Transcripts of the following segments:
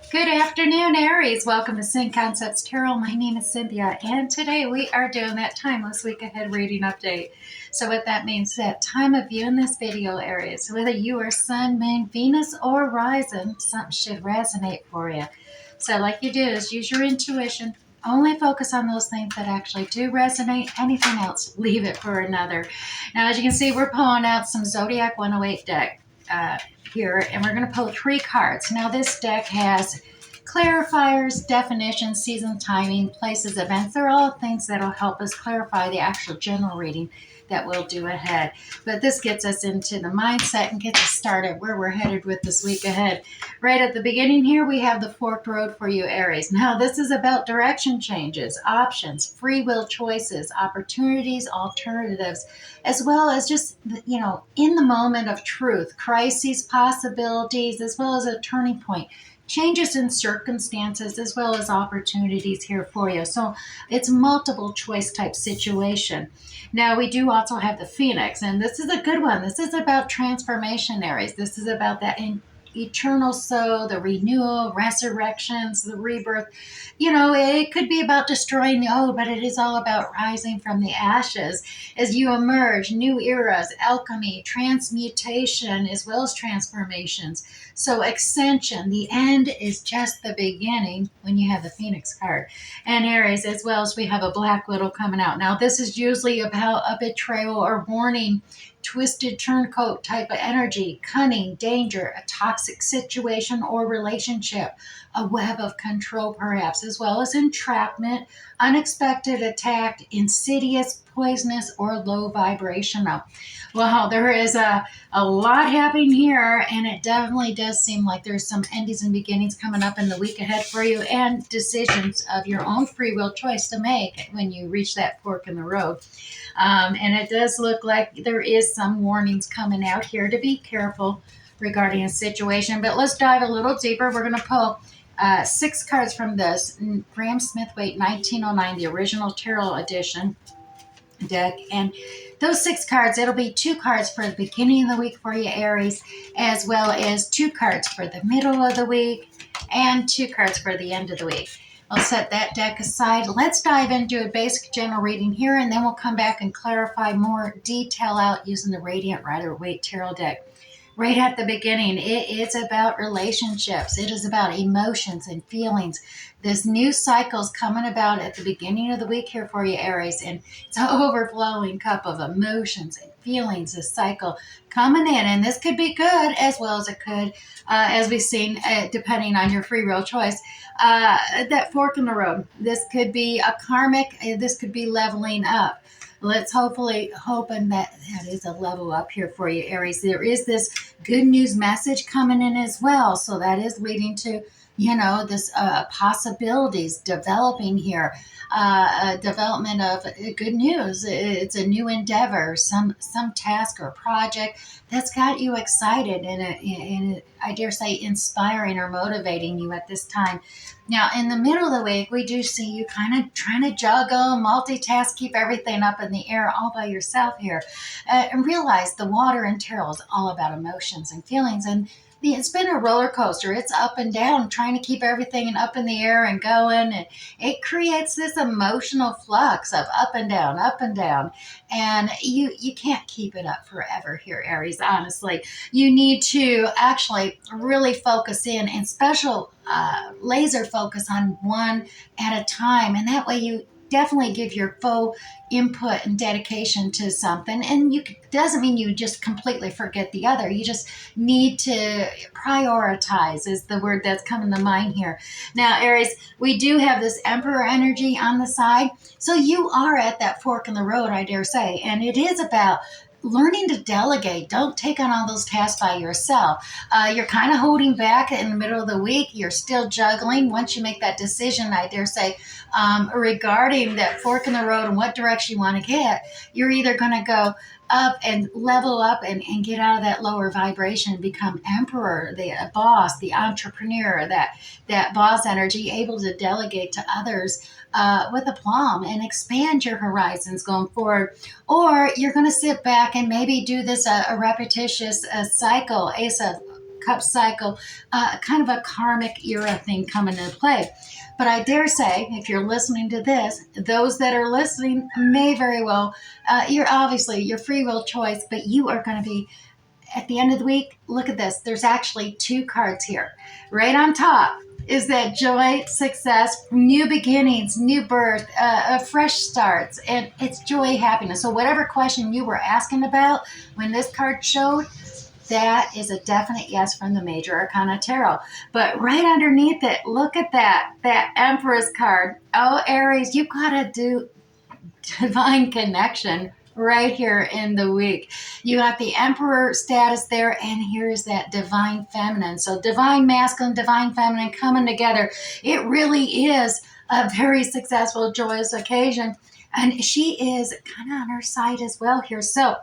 Good afternoon, Aries. Welcome to Sync Concepts Tarot. My name is Cynthia, and today we are doing that timeless week ahead reading update. So, what that means, that time of view in this video, Aries, whether you are Sun, Moon, Venus, or Rising, something should resonate for you. So, like you do, is use your intuition. Only focus on those things that actually do resonate. Anything else, leave it for another. Now, as you can see, we're pulling out some Zodiac 108 deck. Here, and we're going to pull 3 cards. Now, this deck has clarifiers, definitions, season, timing, places, events. They're all things that'll help us clarify the actual general reading that we'll do ahead. But this gets us into the mindset and gets us started where we're headed with this week ahead. Right at the beginning here, we have the forked road for you, Aries. Now, this is about direction changes, options, free will choices, opportunities, alternatives, as well as just, in the moment of truth, crises, possibilities, as well as a turning point, changes in circumstances, as well as opportunities here for you. So it's multiple choice type situation. Now, we do also have the Phoenix, and this is a good one. This is about transformation, Aries. This is about that eternal soul, the renewal, resurrections, the rebirth. It could be about destroying the old, but it is all about rising from the ashes as you emerge, new eras, alchemy, transmutation, as well as transformations. So ascension, the end is just the beginning when you have the Phoenix card. And Aries, as well as we have a Black Widow coming out. Now, this is usually about a betrayal or warning, twisted turncoat type of energy, cunning, danger, a toxic situation or relationship, a web of control perhaps, as well as entrapment, unexpected attack, insidious, poisonous, or low vibrational. Well, there is a lot happening here, and it definitely does seem like there's some endings and beginnings coming up in the week ahead for you, and decisions of your own free will choice to make when you reach that fork in the road. And it does look like there is some warnings coming out here to be careful regarding a situation. But let's dive a little deeper. We're going to pull 6 cards from this Graham Smithwaite 1909, the original tarot edition deck. And those 6 cards, it'll be 2 cards for the beginning of the week for you, Aries, as well as 2 cards for the middle of the week and 2 cards for the end of the week. I'll set that deck aside. Let's dive into a basic general reading here, and then we'll come back and clarify more detail out using the Radiant Rider-Waite Tarot deck. Right at the beginning, it is about relationships. It is about emotions and feelings. This new cycle is coming about at the beginning of the week here for you, Aries, and it's an overflowing cup of emotions and feelings, this cycle coming in. And this could be good as well as it could, as we've seen, depending on your free will choice, that fork in the road. This could be a karmic, this could be leveling up. Let's hoping that is a level up here for you, Aries. There is this good news message coming in as well. So that is leading to, this possibilities developing here, development of good news. It's a new endeavor, some task or project that's got you excited and I dare say inspiring or motivating you at this time. Now, in the middle of the week, we do see you kind of trying to juggle, multitask, keep everything up in the air all by yourself here, and realize the water in tarot is all about emotions and feelings. And it's been a roller coaster. It's up and down, trying to keep everything up in the air and going. And it creates this emotional flux of up and down, up and down. And you can't keep it up forever here, Aries, honestly. You need to actually really focus in and special laser focus on one at a time. And that way you definitely give your full input and dedication to something. And you doesn't mean you just completely forget the other. You just need to prioritize is the word that's coming to mind here. Now, Aries, we do have this Emperor energy on the side. So you are at that fork in the road, I dare say. And it is about learning to delegate. Don't take on all those tasks by yourself. You're kind of holding back in the middle of the week. You're still juggling. Once you make that decision, I dare say, regarding that fork in the road and what direction you want to get, you're either going to go up and level up and get out of that lower vibration and become emperor, the boss, the entrepreneur, that boss energy, able to delegate to others with aplomb and expand your horizons going forward. Or you're going to sit back and maybe do this a repetitious cycle, Ace of Cups cycle, kind of a karmic era thing coming into play. But I dare say, if you're listening to this, those that are listening may very well, you're obviously your free will choice, but you are going to be at the end of the week. Look at this. There's actually two cards here. Right on top is that joy, success, new beginnings, new birth, fresh starts, and it's joy, happiness. So whatever question you were asking about when this card showed, that is a definite yes from the Major Arcana Tarot. But right underneath it, look at that Empress card. Oh, Aries, you've got to do divine connection right here in the week. You got the Emperor status there, and here's that divine feminine. So divine masculine, divine feminine coming together. It really is a very successful, joyous occasion. And she is kind of on her side as well here. So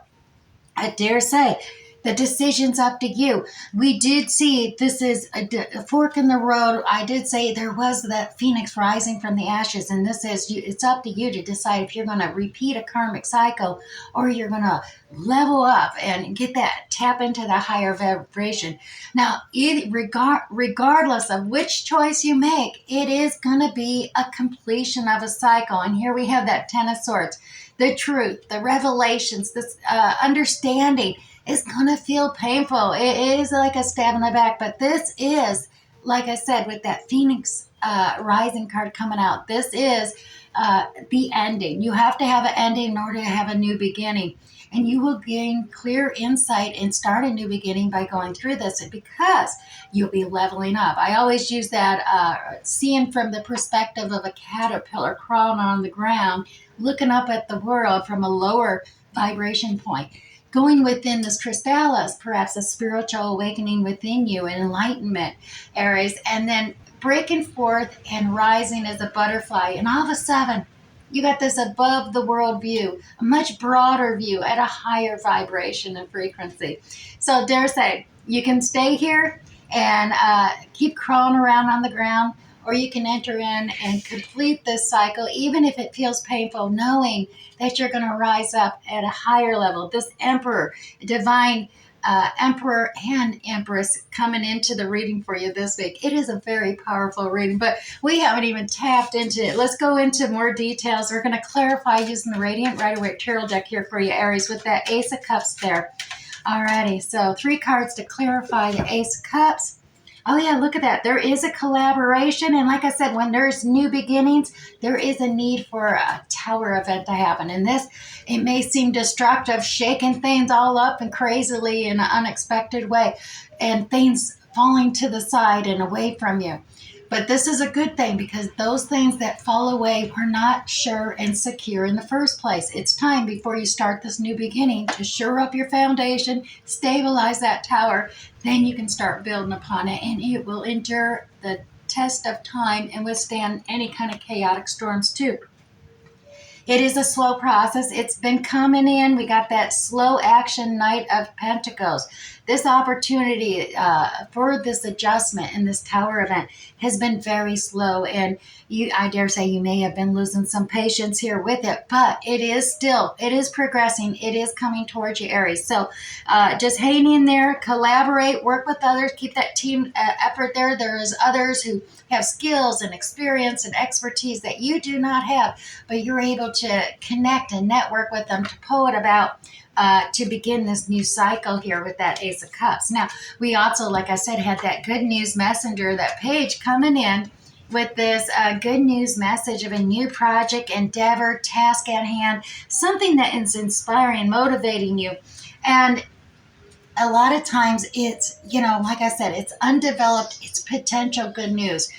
I dare say the decision's up to you. We did see this is a fork in the road. I did say there was that phoenix rising from the ashes, and this is it's up to you to decide if you're going to repeat a karmic cycle or you're going to level up and get that tap into the higher vibration. Now, regardless of which choice you make, it is going to be a completion of a cycle. And here we have that Ten of Swords, the truth, the revelations, this understanding is going to feel painful. It is like a stab in the back, but this is, like I said, with that Phoenix Rising card coming out, this is the ending. You have to have an ending in order to have a new beginning. And you will gain clear insight and start a new beginning by going through this because you'll be leveling up. I always use that seeing from the perspective of a caterpillar crawling on the ground, looking up at the world from a lower vibration point. Going within this chrysalis, perhaps a spiritual awakening within you, an enlightenment, Aries, and then breaking forth and rising as a butterfly. And all of a sudden, you got this above the world view, a much broader view at a higher vibration and frequency. So dare say, you can stay here and keep crawling around on the ground, or you can enter in and complete this cycle, even if it feels painful, knowing that you're going to rise up at a higher level. This Emperor, divine Emperor and Empress coming into the reading for you this week. It is a very powerful reading, but we haven't even tapped into it. Let's go into more details. We're going to clarify using the Radiant Rider-Waite Tarot deck here for you, Aries, with that Ace of Cups there. Alrighty, so 3 cards to clarify the Ace of Cups. Oh yeah, look at that. There is a collaboration. And like I said, when there's new beginnings, there is a need for a tower event to happen. And this, it may seem destructive, shaking things all up and crazily in an unexpected way, and things falling to the side and away from you. But this is a good thing because those things that fall away were not sure and secure in the first place. It's time before you start this new beginning to shore up your foundation, stabilize that tower, then you can start building upon it, and it will endure the test of time and withstand any kind of chaotic storms too. It is a slow process. It's been coming in. We got that slow action Knight of Pentacles. This opportunity for this adjustment in this tower event has been very slow. And I dare say you may have been losing some patience here with it, but it is progressing. It is coming towards you, Aries. So just hang in there, collaborate, work with others, keep that team effort there. There's others who have skills and experience and expertise that you do not have, but you're able to connect and network with them to poet about to begin this new cycle here with that Ace of Cups. Now, we also, like I said, had that good news messenger, that page coming in with this good news message of a new project, endeavor, task at hand, something that is inspiring, motivating you. And a lot of times it's, like I said, it's undeveloped, it's potential good news.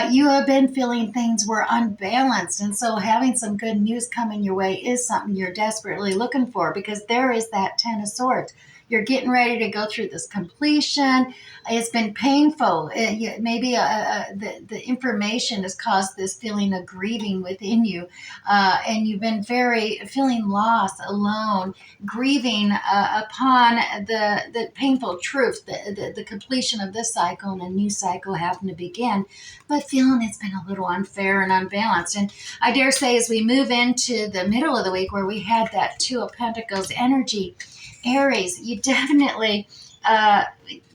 You have been feeling things were unbalanced, and so having some good news coming your way is something you're desperately looking for, because there is that Ten of Swords. You're getting ready to go through this completion. It's been painful. Maybe the information has caused this feeling of grieving within you, and you've been feeling lost, alone, grieving upon the painful truth, the completion of this cycle and a new cycle having to begin, but feeling it's been a little unfair and unbalanced. And I dare say as we move into the middle of the week where we had that Two of Pentacles energy, Aries, you definitely uh,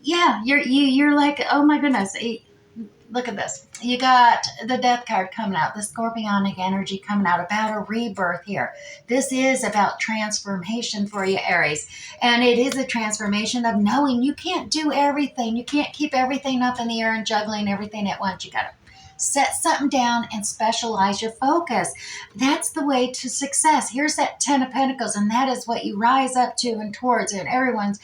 yeah, you're like, oh my goodness. Look at this. You got the death card coming out, the scorpionic energy coming out about a rebirth here. This is about transformation for you, Aries. And it is a transformation of knowing you can't do everything. You can't keep everything up in the air and juggling everything at once. You got to set something down and specialize your focus. That's the way to success. Here's that 10 of Pentacles, and that is what you rise up to and towards. And everyone's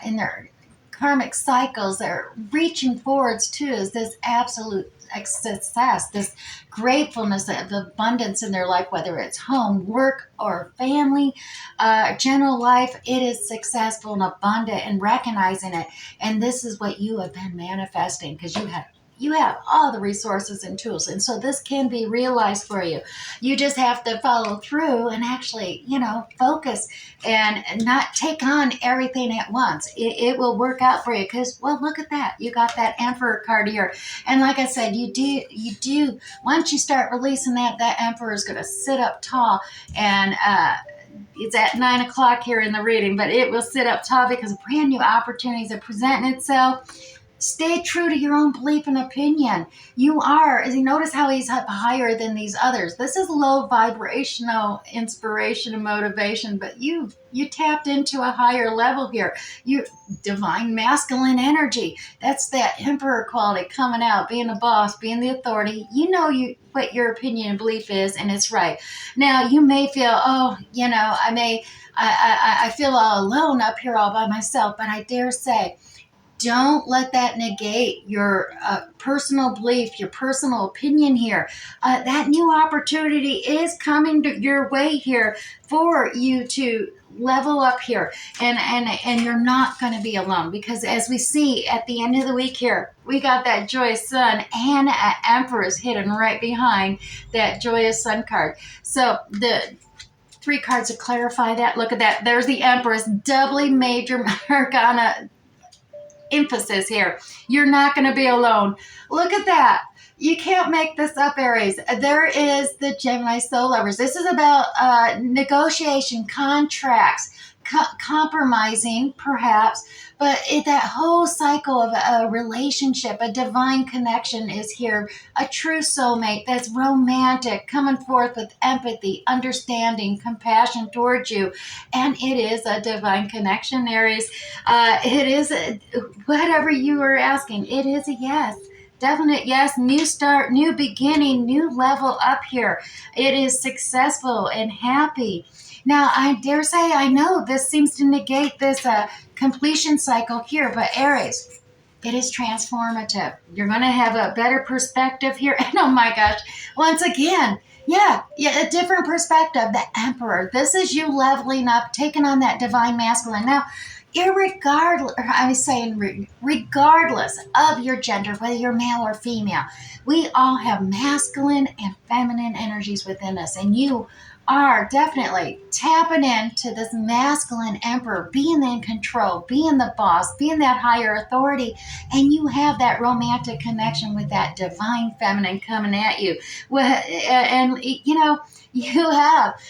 in their karmic cycles they're reaching forwards to is this absolute success, this gratefulness of abundance in their life, whether it's home, work, or family, general life. It is successful and abundant, and recognizing it. And this is what you have been manifesting, because you have all the resources and tools. And so this can be realized for you. You just have to follow through and actually, focus and not take on everything at once. It will work out for you because, well, look at that. You got that Emperor card here. And like I said, you do, once you start releasing that Emperor is going to sit up tall, and, it's at 9 o'clock here in the reading, but it will sit up tall because brand new opportunities are presenting itself. Stay true to your own belief and opinion. You are, as you notice how he's up higher than these others. This is low vibrational inspiration and motivation, but you tapped into a higher level here. You divine masculine energy. That's that Emperor quality coming out, being a boss, being the authority. You know what your opinion and belief is, and it's right. Now you may feel, I feel all alone up here all by myself, but I dare say, don't let that negate your personal belief, your personal opinion here. That new opportunity is coming your way here for you to level up here. And you're not going to be alone, because as we see at the end of the week here, we got that joyous sun and Empress hidden right behind that joyous sun card. So the 3 cards to clarify that. Look at that. There's the Empress, doubly major arcana emphasis here. You're not going to be alone. Look at that. You can't make this up, Aries. There is the Gemini soul lovers. This is about negotiation, contracts, compromising, perhaps, but that whole cycle of a relationship, a divine connection is here. A true soulmate that's romantic, coming forth with empathy, understanding, compassion towards you. And it is a divine connection, Aries. It is whatever you were asking. It is a yes. Definite yes, new start, new beginning, new level up here. It is successful and happy. Now, I dare say, I know this seems to negate this completion cycle here, but Aries, it is transformative. You're going to have a better perspective here. And oh my gosh, once again, yeah, a different perspective. The Emperor. This is you leveling up, taking on that divine masculine. Now, regardless of your gender, whether you're male or female, we all have masculine and feminine energies within us, and you are definitely tapping into this masculine Emperor, being in control, being the boss, being that higher authority, and you have that romantic connection with that divine feminine coming at you. And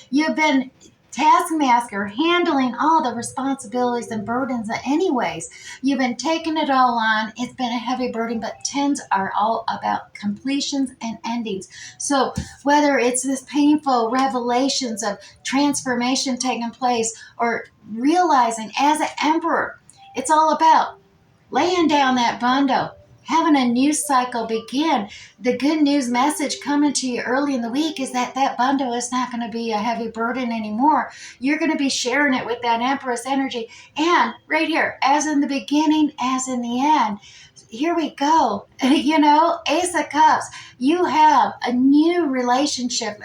you've been taskmaster, handling all the responsibilities and burdens anyways. You've been taking it all on. It's been a heavy burden, but 10s are all about completions and endings. So whether it's this painful revelations of transformation taking place, or realizing as an Emperor, it's all about laying down that bundle, having a new cycle begin. The good news message coming to you early in the week is that bundle is not going to be a heavy burden anymore. You're going to be sharing it with that Empress energy. And right here, as in the beginning, as in the end, here we go. Ace of Cups. You have a new relationship,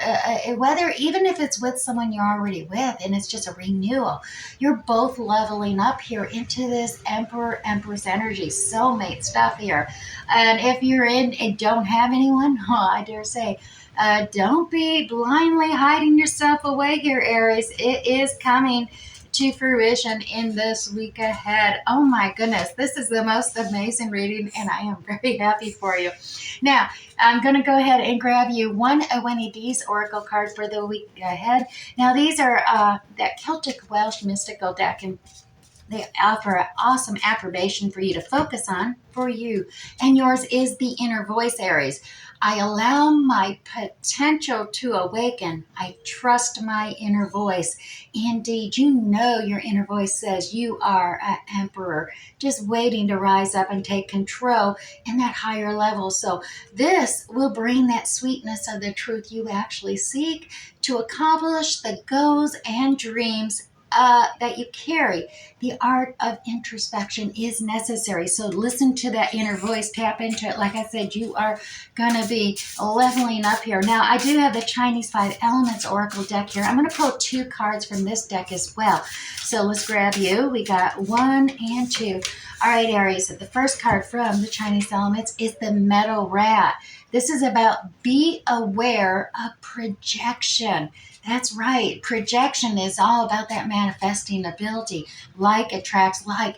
whether even if it's with someone you're already with and it's just a renewal. You're both leveling up here into this Emperor, Empress energy, soulmate stuff here. And if you're in and don't have anyone, I dare say, don't be blindly hiding yourself away here, Aries. It is coming to fruition in this week ahead. Oh my goodness, this is the most amazing reading, and I am very happy for you. Now, I'm going to go ahead and grab you one of Winnie D's Oracle card for the week ahead. Now, these are that Celtic Welsh mystical deck, and They offer an awesome affirmation for you to focus on for you. And yours is the inner voice, Aries. I allow my potential to awaken. I trust my inner voice. Indeed, you know your inner voice says you are an emperor, just waiting to rise up and take control in that higher level. So this will bring that sweetness of the truth you actually seek to accomplish the goals and dreams that you carry. The art of introspection is necessary. So listen to that inner voice, tap into it. Like I said, you are going to be leveling up here. Now, I do have the Chinese Five Elements Oracle deck here. I'm going to pull 2 cards from this deck as well. So let's grab you. We got 1 and 2. All right, Aries, the first card from the Chinese Elements is the Metal Rat. This is about be aware of projection. That's right. Projection is all about that manifesting ability. Like attracts like.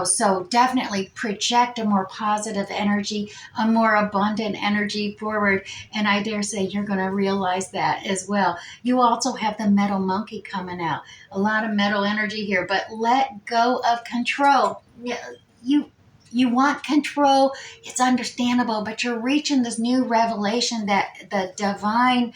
So definitely project a more positive energy, a more abundant energy forward. And I dare say you're going to realize that as well. You also have the metal monkey coming out. A lot of metal energy here, but let go of control. You you want control, it's understandable, but you're reaching this new revelation that the divine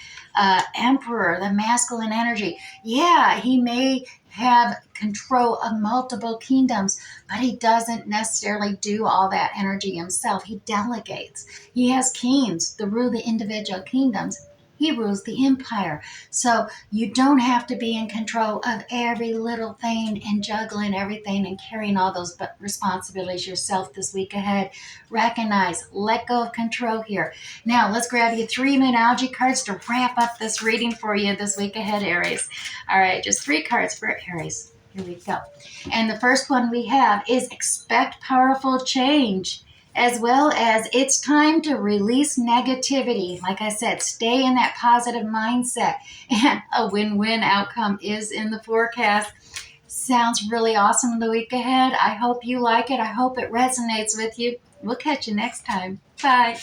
emperor, the masculine energy, yeah, he may have control of multiple kingdoms, but he doesn't necessarily do all that energy himself. He delegates. He has kings to rule the individual kingdoms. He rules the empire. So you don't have to be in control of every little thing and juggling everything and carrying all those responsibilities yourself this week ahead. Recognize, let go of control here. Now, let's grab you 3 Moonology cards to wrap up this reading for you this week ahead, Aries. All right, just 3 cards for Aries. Here we go. And the first one we have is expect powerful change, as well as it's time to release negativity. Like I said, stay in that positive mindset, and a win-win outcome is in the forecast. Sounds really awesome the week ahead. I hope you like it. I hope it resonates with you. We'll catch you next time. Bye.